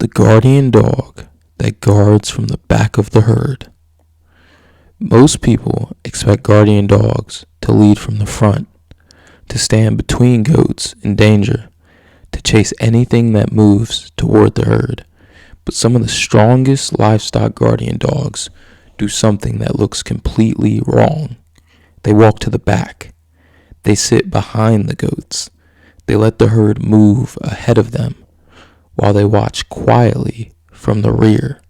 The guardian dog that guards from the back of the herd. Most people expect guardian dogs to lead from the front, to stand between goats in danger, to chase anything that moves toward the herd. But some of the strongest livestock guardian dogs do something that looks completely wrong. They walk to the back. They sit behind the goats. They let the herd move ahead of them while they watch quietly from the rear.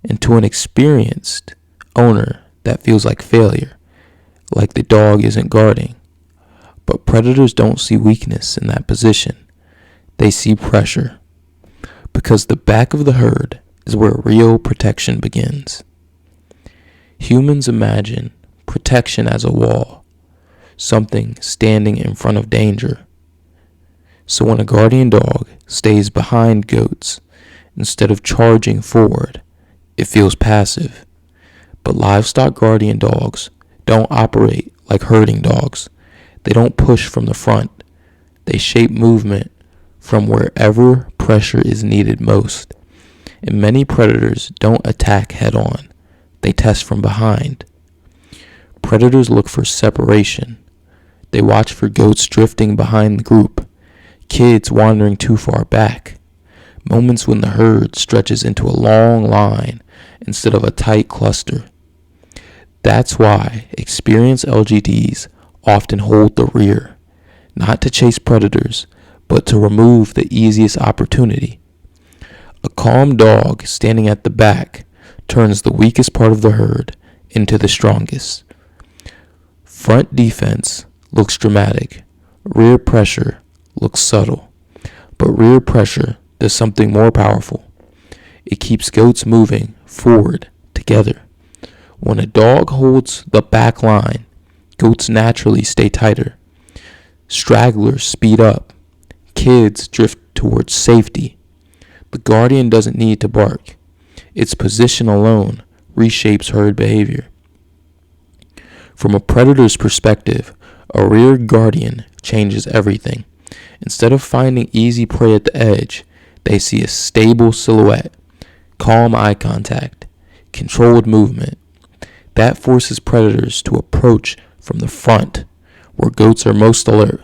And to an experienced owner, that feels like failure, like the dog isn't guarding. But predators don't see weakness in that position. They see pressure. Because the back of the herd is where real protection begins. Humans imagine protection as a wall, something standing in front of danger. So when a guardian dog stays behind goats instead of charging forward, it feels passive. But livestock guardian dogs don't operate like herding dogs. They don't push from the front. They shape movement from wherever pressure is needed most. And many predators don't attack head on. They test from behind. Predators look for separation. They watch for goats drifting behind the group, kids wandering too far back, moments when the herd stretches into a long line instead of a tight cluster. That's why experienced LGDs often hold the rear, not to chase predators, but to remove the easiest opportunity. A calm dog standing at the back turns the weakest part of the herd into the strongest. Front defense looks dramatic. Rear pressure looks subtle. But rear pressure does something more powerful. It keeps goats moving forward together. When a dog holds the back line, goats naturally stay tighter. Stragglers speed up. Kids drift towards safety. The guardian doesn't need to bark. Its position alone reshapes herd behavior. From a predator's perspective, a rear guardian changes everything. Instead of finding easy prey at the edge, they see a stable silhouette, calm eye contact, controlled movement. That forces predators to approach from the front, where goats are most alert.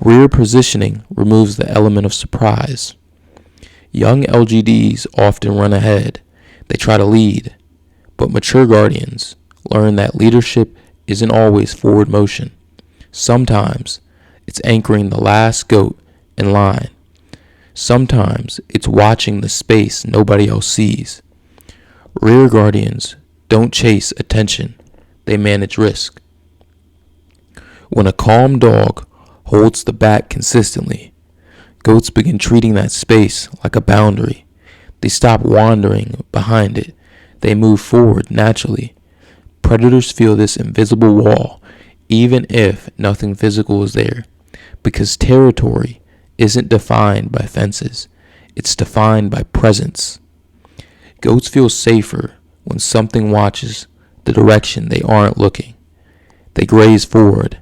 Rear positioning removes the element of surprise. Young LGDs often run ahead. They try to lead. But mature guardians learn that leadership isn't always forward motion. Sometimes it's anchoring the last goat in line. Sometimes it's watching the space nobody else sees. Rear guardians don't chase attention. They manage risk. When a calm dog holds the back consistently, goats begin treating that space like a boundary. They stop wandering behind it. They move forward naturally. Predators feel this invisible wall, even if nothing physical is there, because territory isn't defined by fences. It's defined by presence. Goats feel safer when something watches the direction they aren't looking. They graze forward.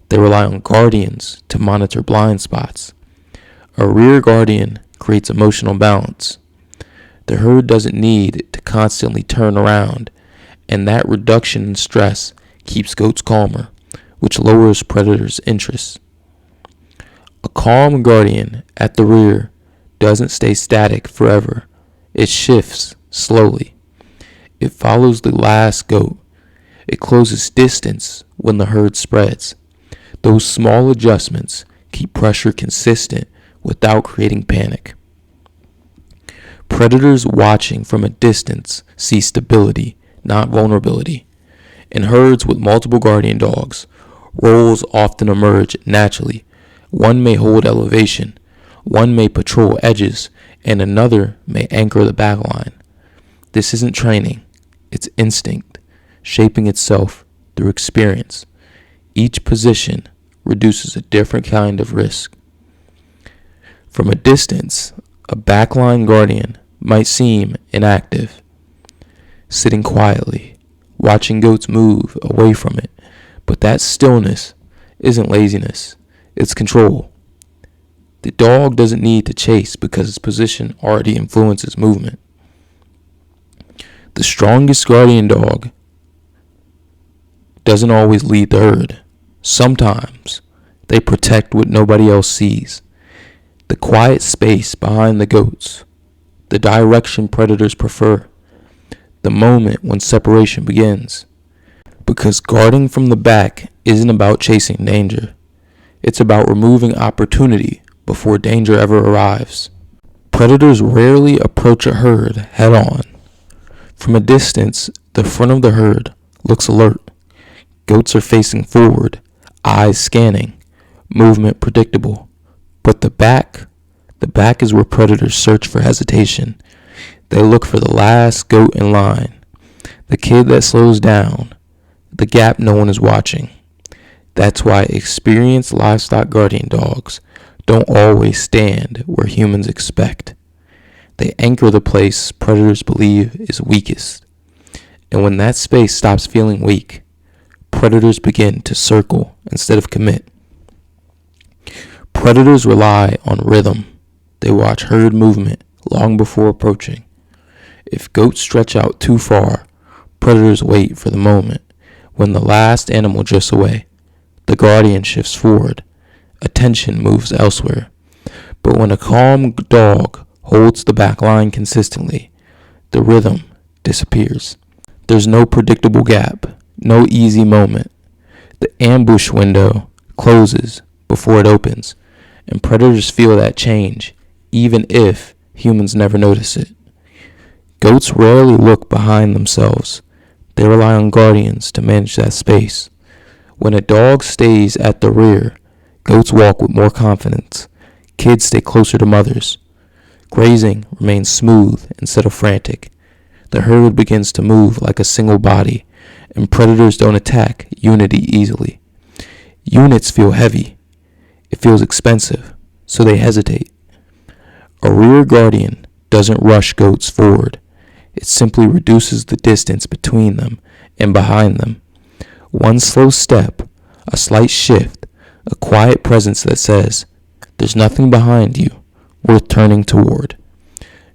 They rely on guardians to monitor blind spots. A rear guardian creates emotional balance. The herd doesn't need to constantly turn around, and that reduction in stress keeps goats calmer, which lowers predators' interest. A calm guardian at the rear doesn't stay static forever. It shifts slowly. It follows the last goat. It closes distance when the herd spreads. Those small adjustments keep pressure consistent without creating panic. Predators watching from a distance see stability, not vulnerability. In herds with multiple guardian dogs, roles often emerge naturally. One may hold elevation, one may patrol edges, and another may anchor the backline. This isn't training, it's instinct, shaping itself through experience. Each position reduces a different kind of risk. From a distance, a backline guardian might seem inactive, sitting quietly, watching goats move away from it. But that stillness isn't laziness, it's control. The dog doesn't need to chase because its position already influences movement. The strongest guardian dog doesn't always lead the herd. Sometimes they protect what nobody else sees. The quiet space behind the goats, the direction predators prefer, the moment when separation begins. Because guarding from the back isn't about chasing danger. It's about removing opportunity before danger ever arrives. Predators rarely approach a herd head on. From a distance, the front of the herd looks alert. Goats are facing forward, eyes scanning, movement predictable. But the back is where predators search for hesitation. They look for the last goat in line, the kid that slows down, the gap no one is watching. That's why experienced livestock guardian dogs don't always stand where humans expect. They anchor the place predators believe is weakest. And when that space stops feeling weak, predators begin to circle instead of commit. Predators rely on rhythm. They watch herd movement long before approaching. If goats stretch out too far, predators wait for the moment when the last animal drifts away. The guardian shifts forward. Attention moves elsewhere. But when a calm dog holds the back line consistently, the rhythm disappears. There's no predictable gap, no easy moment. The ambush window closes before it opens, and predators feel that change, even if humans never notice it. Goats rarely look behind themselves. They rely on guardians to manage that space. When a dog stays at the rear, goats walk with more confidence. Kids stay closer to mothers. Grazing remains smooth instead of frantic. The herd begins to move like a single body, and predators don't attack unity easily. Units feel heavy. It feels expensive, so they hesitate. A rear guardian doesn't rush goats forward. It simply reduces the distance between them and behind them. One slow step, a slight shift, a quiet presence that says, "There's nothing behind you worth turning toward."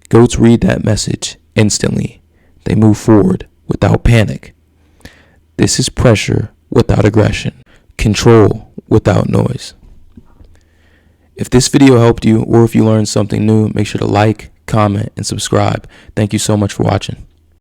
Goats read that message instantly. They move forward without panic. This is pressure without aggression, control without noise. If this video helped you or if you learned something new, make sure to like, comment, and subscribe. Thank you so much for watching.